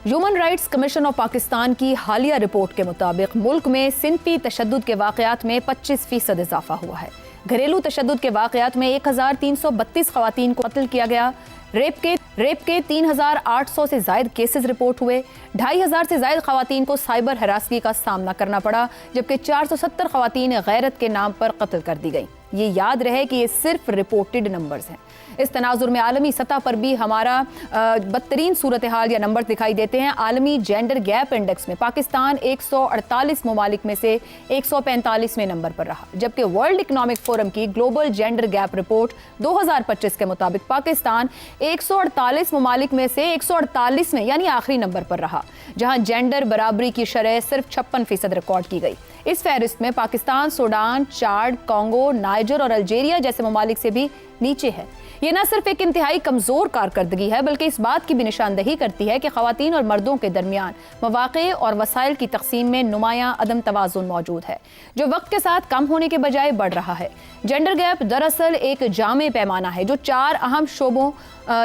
Human rights commission of Pakistan کی حالیہ report کے مطابق ملک میں صنفی تشدد کے واقعات میں 25% اضافہ ہوا ہے۔ گھریلو تشدد کے واقعات میں 1332 خواتین کو قتل کیا گیا۔ ریپ کے 3800 سے زائد کیسز رپورٹ ہوئے۔ 2500 سے زائد خواتین کو سائبر ہراسگی کا سامنا کرنا پڑا، جبکہ 470 خواتین غیرت کے نام پر قتل کر دی گئیں۔ یہ یاد رہے کہ یہ صرف رپورٹڈ نمبرز ہیں۔ اس تناظر میں عالمی سطح پر بھی ہمارا بدترین صورتحال یا نمبر دکھائی دیتے ہیں۔ عالمی جینڈر گیپ انڈیکس میں پاکستان 148 ممالک میں سے 145ویں نمبر پر رہا، جبکہ ورلڈ اکنامک فورم کی گلوبل جینڈر گیپ رپورٹ 2025 کے مطابق پاکستان 148 ممالک میں سے 148ویں یعنی آخری نمبر پر رہا، جہاں جینڈر برابری کی شرح صرف 56% ریکارڈ کی گئی۔ اس فہرست میں Pakistan Sudan, Chad, Congo, Niger اور الجیریا جیسے ممالک سے بھی نیچے ہے۔ یہ نہ صرف ایک انتہائی کمزور کارکردگی ہے، بلکہ اس بات کی بھی نشاندہی کرتی ہے کہ خواتین اور مردوں کے درمیان مواقع اور وسائل کی تقسیم میں نمایاں عدم توازن موجود ہے، جو وقت کے ساتھ کم ہونے کے بجائے بڑھ رہا ہے۔ جینڈر گیپ دراصل ایک جامع پیمانہ ہے جو 4 اہم شعبوں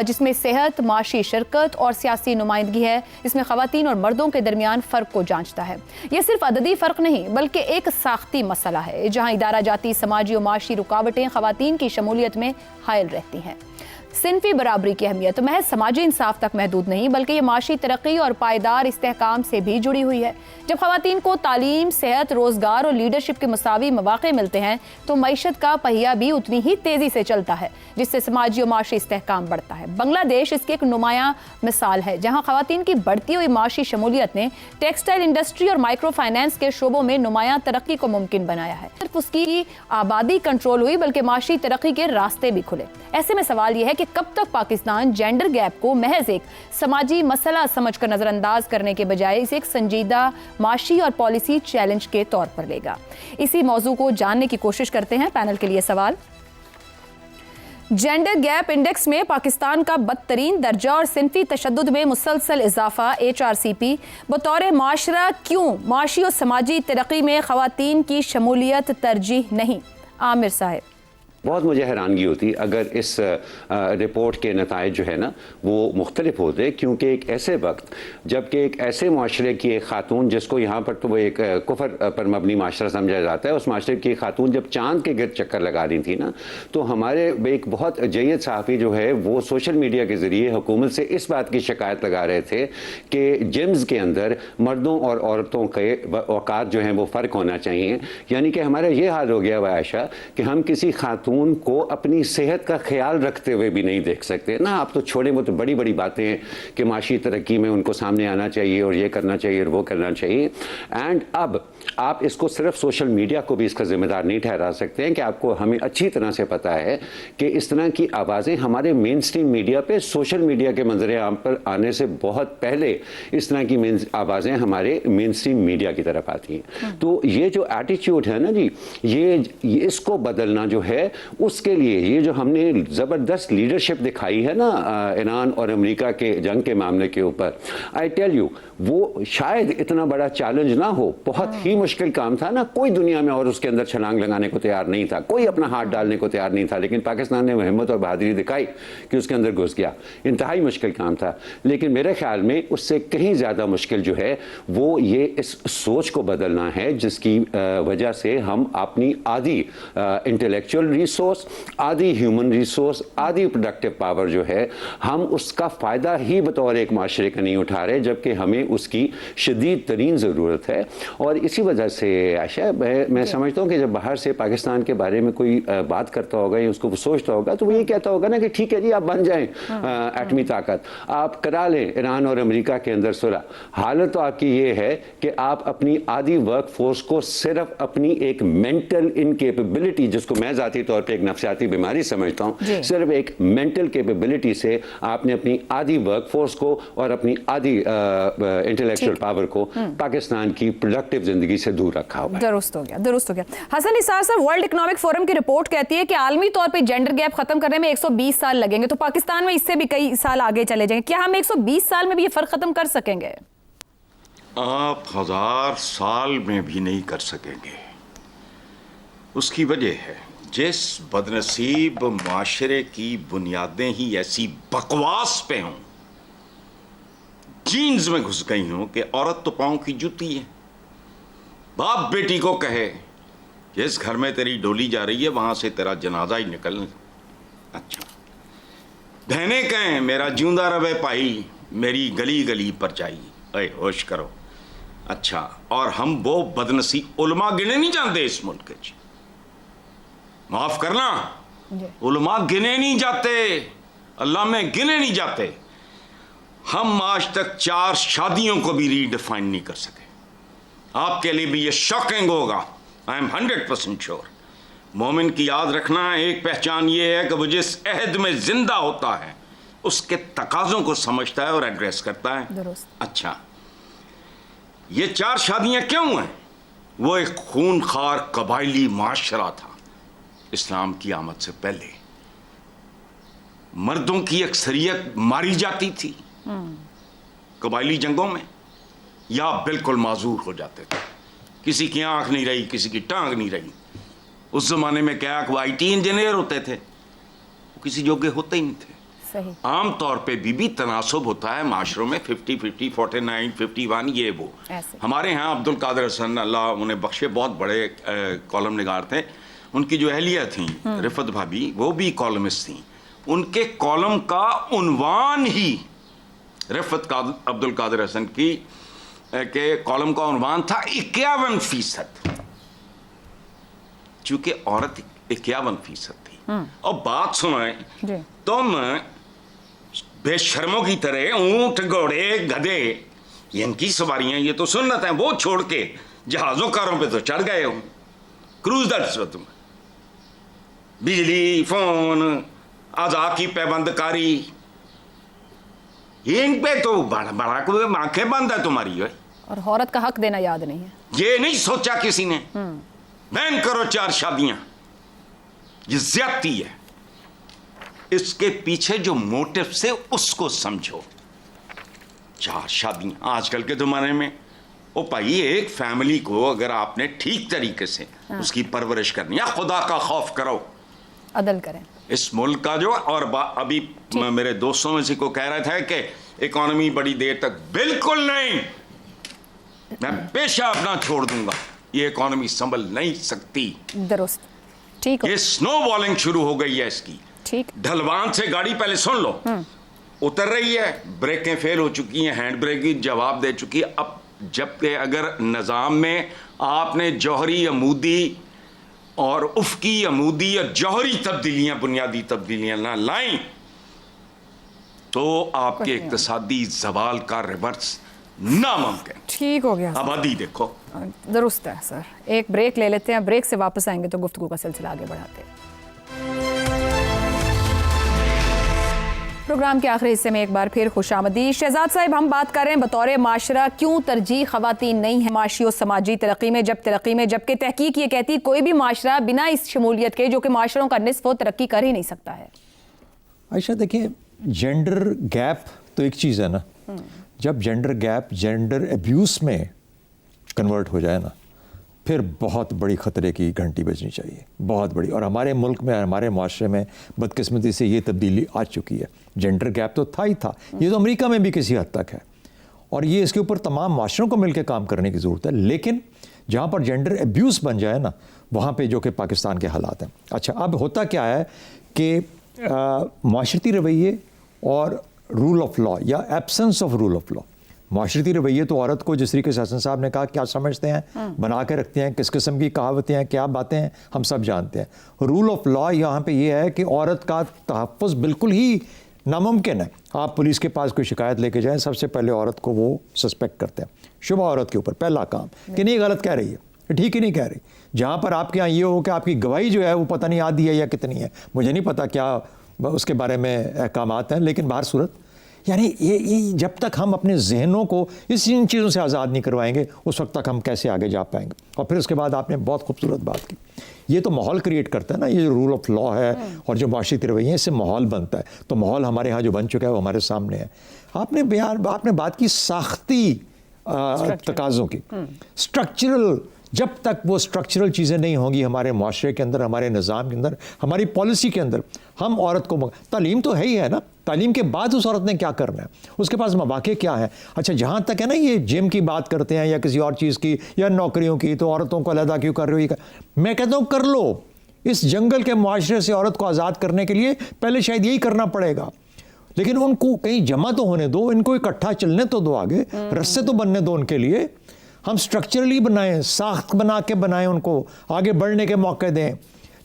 جس میں صحت، معاشی شرکت اور سیاسی نمائندگی ہے، اس میں خواتین اور مردوں کے درمیان فرق کو جانچتا ہے۔ یہ صرف عددی فرق نہیں بلکہ ایک ساختی مسئلہ ہے، جہاں ادارہ جاتی، سماجی و معاشی رکاوٹیں خواتین کی شمولیت میں حائل رہتی ہیں۔ صنفی برابری کی اہمیت محض سماجی انصاف تک محدود نہیں بلکہ یہ معاشی ترقی اور پائیدار استحکام سے بھی جڑی ہوئی ہے۔ جب خواتین کو تعلیم، صحت، روزگار اور لیڈرشپ کے مساوی مواقع ملتے ہیں تو معیشت کا پہیہ بھی اتنی ہی تیزی سے چلتا ہے، جس سے سماجی و معاشی استحکام بڑھتا ہے۔ بنگلہ دیش اس کی ایک نمایاں مثال ہے، جہاں خواتین کی بڑھتی ہوئی معاشی شمولیت نے ٹیکسٹائل انڈسٹری اور مائکرو فائنانس کے شعبوں میں نمایاں ترقی کو ممکن بنایا ہے۔ صرف اس کی آبادی کنٹرول ہوئی بلکہ معاشی ترقی کے راستے بھی کھلے۔ ایسے میں سوال یہ ہے کہ کب تک پاکستان جینڈر گیپ کو محض ایک سماجی مسئلہ سمجھ کر نظر انداز کرنے کے بجائے اسے ایک سنجیدہ معاشی اور پالیسی چیلنج کے طور پر لے گا۔ اسی موضوع کو جاننے کی کوشش کرتے ہیں۔ پینل کے لیے سوال: جینڈر گیپ انڈیکس میں پاکستان کا بدترین درجہ اور صنفی تشدد میں مسلسل اضافہ، HRCP بطور معاشرہ کیوں معاشی اور سماجی ترقی میں خواتین کی شمولیت ترجیح نہیں؟ عامر صاحب۔ بہت مجھے حیرانگی ہوتی اگر اس رپورٹ کے نتائج جو ہے نا وہ مختلف ہوتے، کیونکہ ایک ایسے وقت جبکہ ایک ایسے معاشرے کی ایک خاتون جس کو یہاں پر تو وہ ایک کفر پر مبنی معاشرہ سمجھا جاتا ہے، اس معاشرے کی خاتون جب چاند کے گرد چکر لگا رہی تھی نا، تو ہمارے ایک بہت جید صحافی جو ہے وہ سوشل میڈیا کے ذریعے حکومت سے اس بات کی شکایت لگا رہے تھے کہ جمز کے اندر مردوں اور عورتوں کے اوقات جو ہیں وہ فرق ہونا چاہیے۔ یعنی کہ ہمارا یہ حال ہو گیا ہے عائشہ کہ ہم کسی خاتون کو اپنی صحت کا خیال رکھتے ہوئے بھی نہیں دیکھ سکتے نا۔ آپ تو چھوڑیں، وہ تو بڑی بڑی باتیں ہیں کہ معاشی ترقی میں ان کو سامنے آنا چاہیے اور یہ کرنا چاہیے اور وہ کرنا چاہیے۔ اینڈ اب آپ اس کو صرف سوشل میڈیا کو بھی اس کا ذمہ دار نہیں ٹھہرا سکتے ہیں کہ آپ کو ہمیں اچھی طرح سے پتہ ہے کہ اس طرح کی آوازیں ہمارے مین سٹریم میڈیا پہ، سوشل میڈیا کے منظر عام پر آنے سے بہت پہلے اس طرح کی آوازیں ہمارے مین سٹریم میڈیا کی طرف آتی ہیں۔ تو یہ جو ایٹیچیوڈ ہے نا جی، یہ اس کو بدلنا جو ہے، اس کے لیے یہ جو ہم نے زبردست لیڈرشپ دکھائی ہے نا ایران اور امریکہ کے جنگ کے معاملے کے اوپر، آئی ٹیل یو وہ شاید اتنا بڑا چیلنج نہ ہو، بہت ہی مشکل کام تھا نا، کوئی دنیا میں اور اس کے اندر چھلانگ لگانے کو تیار نہیں تھا، کوئی اپنا ہاتھ ڈالنے کو تیار نہیں تھا، لیکن پاکستان نے ہمت اور بہادری دکھائی کہ اس کے اندر گھس گیا۔ انتہائی مشکل کام تھا، لیکن میرے خیال میں اس سے کہیں زیادہ مشکل جو ہے وہ یہ اس سوچ کو بدلنا ہے جس کی وجہ سے ہم اپنی آدھی انٹلیکچوئل ریسورس، آدھی ہیومن ریسورس، آدھی پروڈکٹیو پاور جو ہے، ہم اس کا فائدہ ہی بطور ایک معاشرے کا نہیں اٹھا رہے، جبکہ ہمیں اس کی شدید ترین ضرورت ہے۔ اور اسی وجہ سے عائشہ میں سمجھتا ہوں کہ جب باہر سے پاکستان کے بارے میں کوئی بات کرتا ہوگا یا اس کو سوچتا ہوگا تو وہ یہ کہتا ہوگا نا کہ ٹھیک ہے جی، آپ بن جائیں ایٹمی طاقت، آپ کرا لیں ایران اور امریکہ کے اندر صلح۔ حالت تو آپ کی یہ ہے کہ آپ اپنی آدھی ورک فورس کو صرف اپنی ایک مینٹل انکیپیبلٹی، جس کو میں ذاتی طور پہ ایک نفسیاتی بیماری سمجھتا ہوں، صرف ایک مینٹل کیپیبلٹی سے آپ نے اپنی آدھی ورک فورس کو اور اپنی آدھی انٹلیکچوئل پاور کو پاکستان کی پروڈکٹیو زندگی سے دور رکھا ہوا ہے۔ درست ہو گیا۔ حسن نثار صاحب، ورلڈ اکنامک فورم کی رپورٹ کہتی ہے کہ عالمی طور پہ جینڈر گیپ ختم کرنے میں 120 سال لگیں گے، تو پاکستان میں اس سے بھی کئی سال آگے چلے جائیں گے۔ کیا ہم 120 سال میں بھی یہ فرق ختم کر سکیں گے؟ آپ 1000 سال میں بھی نہیں کر سکیں گے۔ اس کی وجہ ہے جس بدنصیب معاشرے کی بنیادیں ہی ایسی بکواس پہ ہوں، जीन्स में घुस गई हूं कि औरत तो पांव की जूती है। बाप बेटी को कहे जिस घर में तेरी डोली जा रही है वहां से तेरा जनाजा ही निकल। अच्छा, बहनें कहें मेरा जिंदा रवे भाई, मेरी गली गली पर जाई। अरे होश करो। अच्छा, और हम वो बदनसी उलमा गिने नहीं जाते इस मुल्क के, माफ करना, उलमा गिने नहीं जाते, अल्लाह में गिने नहीं जाते। हम आज तक 4 शादियों को भी रीडिफाइन नहीं कर सके। आपके लिए भी ये शॉकिंग होगा, आई एम 100% श्योर। मोमिन की याद रखना, एक पहचान ये है कि वो जिस अहद में जिंदा होता है उसके तकाजों को समझता है और एड्रेस करता है। अच्छा, ये 4 शादियां क्यों हैं? वो एक खूनखार कबायली माशरा था इस्लाम की आमद से पहले। मर्दों की अक्सरियत मारी जाती थी कबायली जंगों में, या बिल्कुल माजूर हो जाते थे। किसी की आंख नहीं रही, किसी की टांग नहीं रही। उस जमाने में क्या वो IT इंजीनियर होते थे, वो किसी योग्य होते ही नहीं थे। सही। आम तौर पे भी तनासुब होता है माशरों में, 50-50, 49, 51, ये वो। हमारे यहाँ अब्दुल कादिर हसन, अल्लाह उन्हें बख्शे, बहुत बड़े कॉलम निगार थे। उनकी जो अहलिया थी रिफत भाभी, वो भी कॉलमिस्ट थी। उनके कॉलम का उन्वान ही रिफत अब्दुल कादिर हसन की के कॉलम का उन्वान था 51%, चूंकि औरत 51% थी। और बात सुनाए, तुम बेशर्मों की तरह ऊंट, घोड़े, गधे, इनकी सवारियां, ये तो सुन्नत है, वो छोड़ के जहाजों कारों पे तो चढ़ गए हो। क्रूजर्स हो तुम, बिजली, फोन, आजा की पैबंदकारी, इन पे तो बड़ा कोई आंखें बंद है तुम्हारी है। और औरत का हक देना याद नहीं है। ये नहीं सोचा किसी ने बैन करो 4 शादियां, ये ज्यादती है। इसके पीछे जो मोटिव से उसको समझो। 4 शादियां आजकल के जमाने में, ओ भाई, एक फैमिली को अगर आपने ठीक तरीके से उसकी परवरिश करनी है, खुदा का खौफ करो, अदल करें। इस मुल्क का जो, और अभी मेरे दोस्तों में से को कह रहे थे कि इकोनॉमी बड़ी देर तक, बिल्कुल नहीं, मैं पेशा अपना छोड़ दूंगा, ये इकोनॉमी संभल नहीं सकती। दुरुस्त, ठीक। ये स्नो बॉलिंग शुरू हो गई है इसकी। ठीक। ढलवान से गाड़ी पहले सुन लो उतर रही है, ब्रेकें फेल हो चुकी हैं, हैंड ब्रेक की जवाब दे चुकी है। अब जबकि अगर निज़ाम में आपने जौहरी, अमूदी और उफ़की, अमूदी और जौहरी तब्दीलियां, बुनियादी तब्दीलियां ना लाएं, तो आपके इक्तिसादी जवाल का रिवर्स नामुमकिन। ठीक हो गया। आबादी देखो। दुरुस्त है सर। एक ब्रेक ले लेते हैं, ब्रेक से वापस आएंगे तो गुफ्तगू का सिलसिला आगे बढ़ाते हैं। प्रोग्राम के आखिरी हिस्से में एक बार फिर खुशामदीद। शहजाद साहब, हम बात कर रहे हैं बतौर माशरा क्यों तरजीह ख़वातीन नहीं है माशी और समाजी तरक्की में, जबकि तहकीक ये कहती कोई भी माशरा बिना इस शमूलियत के, जो कि माशरों का निस्फ हो, तरक्की कर ही नहीं सकता है। आयशा, देखिए, जेंडर गैप तो एक चीज़ है ना, जब जेंडर गैप जेंडर एब्यूज़ में कन्वर्ट हो जाए ना, फिर बहुत बड़ी ख़तरे की घंटी बजनी चाहिए, बहुत बड़ी। और हमारे मुल्क में, हमारे माशरे में बदकिस्मती से ये तब्दीली आ चुकी है। जेंडर गैप तो था ही था, ये तो अमेरिका में भी किसी हद तक है, और ये इसके ऊपर तमाम माशरों को मिलकर काम करने की ज़रूरत है। लेकिन जहाँ पर जेंडर एब्यूज़ बन जाए ना, वहाँ पे जो कि पाकिस्तान के हालात हैं। अच्छा, अब होता क्या है कि माशरती रवैये और रूल ऑफ लॉ या absence of rule of law, माशरती रवैये तो औरत को जिस तरीके से हसन साहब ने कहा क्या समझते हैं, बना के रखते हैं, किस किस्म की कहावतें हैं, क्या बातें हैं, हम सब जानते हैं। रूल ऑफ लॉ यहाँ पे ये है कि औरत का तहफ़्फ़ुज़ बिल्कुल ही नामुमकिन है। आप पुलिस के पास कोई शिकायत लेके जाएं, सबसे पहले औरत को वो सस्पेक्ट करते हैं, शुबह औरत के ऊपर पहला काम कि नहीं, गलत कह रही है, ठीक ही नहीं कह रही। जहाँ पर आपके यहाँ ये हो कि आपकी गवाही जो है वो पता नहीं आधी है या कितनी है, मुझे नहीं पता क्या उसके बारे में अहकामात हैं, लेकिन बाहर सूरत, यानी ये जब तक हम अपने जहनों को इन चीज़ों से आज़ाद नहीं करवाएंगे, उस वक्त तक हम कैसे आगे जा पाएंगे। और फिर उसके बाद आपने बहुत खूबसूरत बात की, ये तो माहौल क्रिएट करता है ना, ये जो रूल ऑफ लॉ है और जो माशी रवैये, इससे माहौल बनता है। तो माहौल हमारे यहाँ जो बन चुका है वो हमारे सामने है। आपने बात की साख्ती तकाज़ों की, स्ट्रक्चरल जब तक वो स्ट्रक्चरल चीज़ें नहीं होंगी हमारे माशरे के अंदर, हमारे निज़ाम के अंदर, हमारी पॉलिसी के अंदर, हम औरत को तालीम तो है ही है ना, तालीम के बाद उस औरत ने क्या करना है, उसके पास मौक़े क्या है। अच्छा, जहाँ तक है ना ये जिम की बात करते हैं या किसी और चीज़ की या नौकरियों की, तो औरतों को अलहदा क्यों कर रही हो, मैं कहता हूँ कर लो। इस जंगल के मुआशरे से औरत को आज़ाद करने के लिए पहले शायद यही करना पड़ेगा, लेकिन उनको कहीं जमा तो होने दो, इनको इकट्ठा चलने तो दो, आगे रस्से तो बनने दो उनके लिए। हम स्ट्रक्चरली बनाएं, साख्त बना के बनाएं, उनको आगे बढ़ने के मौके दें।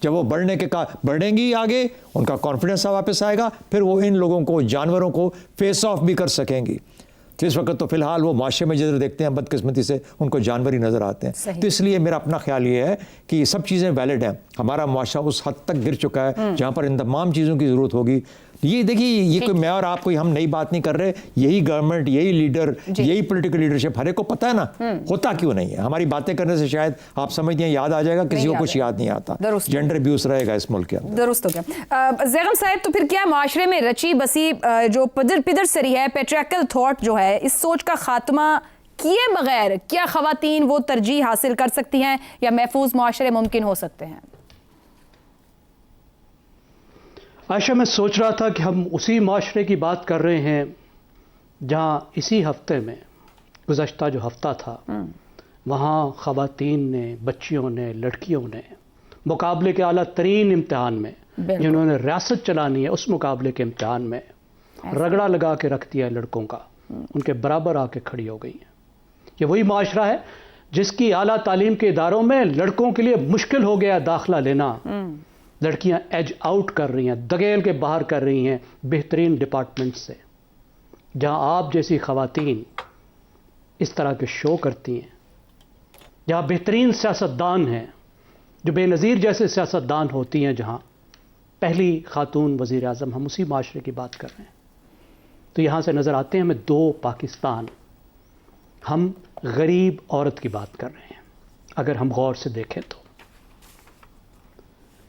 जब वो बढ़ेंगी आगे, उनका कॉन्फिडेंस वापस आएगा, फिर वो इन लोगों को, जानवरों को फेस ऑफ भी कर सकेंगी। तो इस वक्त तो फिलहाल वो माशरे में जिधर देखते हैं बदकिस्मती से उनको जानवर ही नज़र आते हैं। तो इसलिए मेरा अपना ख्याल ये है कि ये सब चीज़ें वैलिड हैं। हमारा माशरा उस हद तक गिर चुका है जहाँ पर इन तमाम चीज़ों की ज़रूरत होगी। ये देखिए, ये कोई मैं और आप कोई हम नई बात नहीं कर रहे, यही गवर्नमेंट, यही लीडर, यही पॉलिटिकल लीडरशिप हर एक को पता है ना, होता क्यों नहीं है। हमारी बातें करने से शायद आप समझते हैं याद आ जाएगा, किसी को कुछ याद नहीं आता। जेंडर अब्यूज रहेगा इस मुल्क के अंदर। दुरुस्त हो गया। ज़ैगम साहब, तो फिर क्या माशरे में रची बसी जो पिदर सरी है, पेट्रियार्कल थॉट जो है, इस सोच का खात्मा किए बगैर क्या ख़वातीन वो तरजीह हासिल कर सकती हैं या महफूज माशरे मुमकिन हो सकते हैं? आयशा, मैं सोच रहा था कि हम उसी माशरे की बात कर रहे हैं जहाँ इसी हफ्ते में, गुज़श्ता जो हफ्ता था, वहाँ ख़वातीन ने, बच्चियों ने, लड़कियों ने मुकाबले के आला तरीन इम्तिहान में, जिन्होंने रियासत चलानी है, उस मुकाबले के इम्तिहान में रगड़ा लगा के रख दिया लड़कों का, उनके बराबर आके खड़ी हो गई हैं। ये वही माशरा है जिसकी आला तालीम के इदारों में लड़कों के लिए मुश्किल हो गया दाखिला लेना। लड़कियां एज आउट कर रही हैं, दगेल के बाहर कर रही हैं बेहतरीन डिपार्टमेंट से। जहां आप जैसी ख़वातीन इस तरह के शो करती हैं, जहां बेहतरीन सियासतदान हैं, जो बेनज़ीर जैसे सियासतदान होती हैं, जहां पहली खातून वज़ीर आज़म, हम उसी माशरे की बात कर रहे हैं। तो यहाँ से नज़र आते हैं हमें दो पाकिस्तान। हम गरीब औरत की बात कर रहे हैं, अगर हम गौर से देखें तो,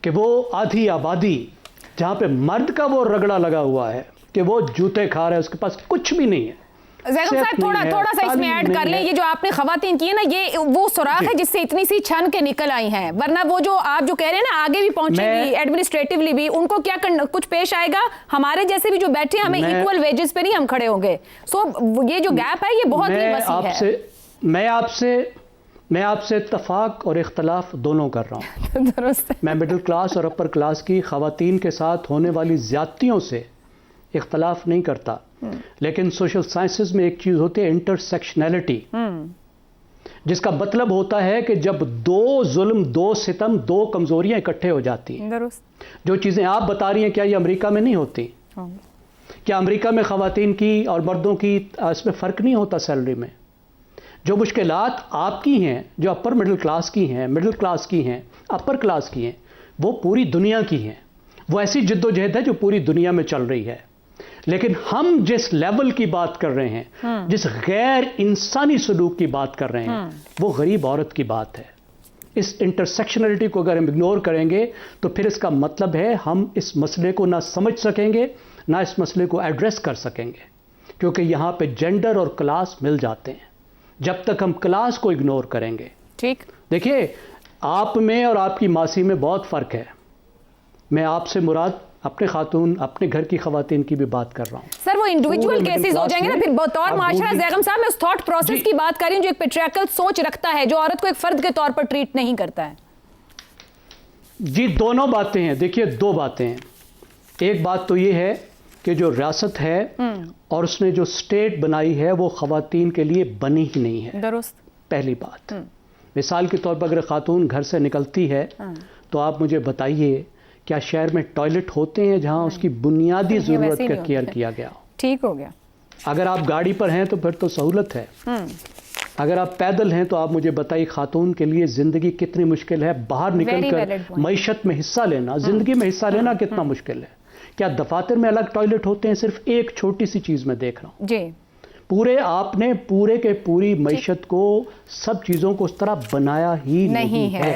कि वो आधी आबादी जहाँ पे मर्द का वो रगड़ा लगा हुआ है कि वो जूते खा रहा है, उसके पास कुछ भी नहीं है। ज़ैगम साहब, थोड़ा सा इसमें ऐड कर लें, ये जो आपने ख़वातीन की है ना, ये वो सुराख है जिससे इतनी सी छन के निकल आई हैं, वरना वो जो आप जो कह रहे हैं ना, आगे भी पहुंचेंगी एडमिनिस्ट्रेटिवली भी, उनको क्या कुछ पेश आएगा, हमारे जैसे भी जो बैठे हैं, हमें इक्वल वेजेस पे नहीं हम खड़े होंगे। सो ये जो गैप है ये बहुत ही वसी है। मैं आपसे इत्तफाक और इख्तलाफ दोनों कर रहा हूँ। मैं मिडिल क्लास और अपर क्लास की ख़वातीन के साथ होने वाली ज़्यादतियों से इख्तलाफ नहीं करता, लेकिन सोशल साइंसेज में एक चीज़ होती है इंटरसेक्शनैलिटी, जिसका मतलब होता है कि जब दो जुल्म, दो सितम, दो कमज़ोरियाँ इकट्ठे हो जाती हैं। जो चीज़ें आप बता रही हैं, क्या ये अमेरिका में नहीं होती? क्या अमेरिका में ख़वातीन की और मर्दों की इसमें फ़र्क नहीं होता सैलरी में? जो मुश्किलात आपकी हैं, जो अपर मिडिल क्लास की हैं, मिडिल क्लास की हैं, अपर क्लास की हैं, वो पूरी दुनिया की हैं। वो ऐसी जद्दोजहद है जो पूरी दुनिया में चल रही है। लेकिन हम जिस लेवल की बात कर रहे हैं, जिस गैर इंसानी सलूक की बात कर रहे हैं, वो गरीब औरत की बात है। इस इंटरसेक्शनलिटी को अगर हम इग्नोर करेंगे तो फिर इसका मतलब है हम इस मसले को ना समझ सकेंगे, ना इस मसले को एड्रेस कर सकेंगे, क्योंकि यहाँ पे जेंडर और क्लास मिल जाते हैं। जब तक हम क्लास को इग्नोर करेंगे, ठीक, देखिए, आप में और आपकी मासी में बहुत फ़र्क है। मैं आपसे मुराद अपने खातून, अपने घर की ख़वातीन की भी बात कर रहा हूँ। सर, वो इंडिविजुअल केसेस हो जाएंगे ना फिर बतौर माशरा। ज़ैगम साहब, मैं उस थॉट प्रोसेस की बात कर रही हूँ जो एक पेट्रियार्कल सोच रखता है, जो औरत को एक फ़र्द के तौर पर ट्रीट नहीं करता है। जी, दोनों बातें हैं। देखिए, दो बातें हैं। एक बात तो ये है कि जो रियासत है और उसने जो स्टेट बनाई है वो ख़वातीन के लिए बनी ही नहीं है। दुरुस्त। पहली बात, मिसाल के तौर पर अगर खातून घर से निकलती है तो आप मुझे बताइए, क्या शहर में टॉयलेट होते हैं जहां उसकी बुनियादी ज़रूरत का केयर किया गया हो? ठीक हो गया। अगर आप गाड़ी पर हैं तो फिर तो सहूलत है। अगर आप पैदल हैं तो आप मुझे बताइए, खातून के लिए ज़िंदगी कितनी मुश्किल है। बाहर निकल कर मईशत में हिस्सा लेना, ज़िंदगी में हिस्सा लेना कितना मुश्किल है। क्या दफातर में अलग टॉयलेट होते हैं? सिर्फ एक छोटी सी चीज में देख रहा हूं जी। पूरे आपने पूरे के पूरी मईशत को, सब चीजों को उस तरह बनाया ही नहीं है।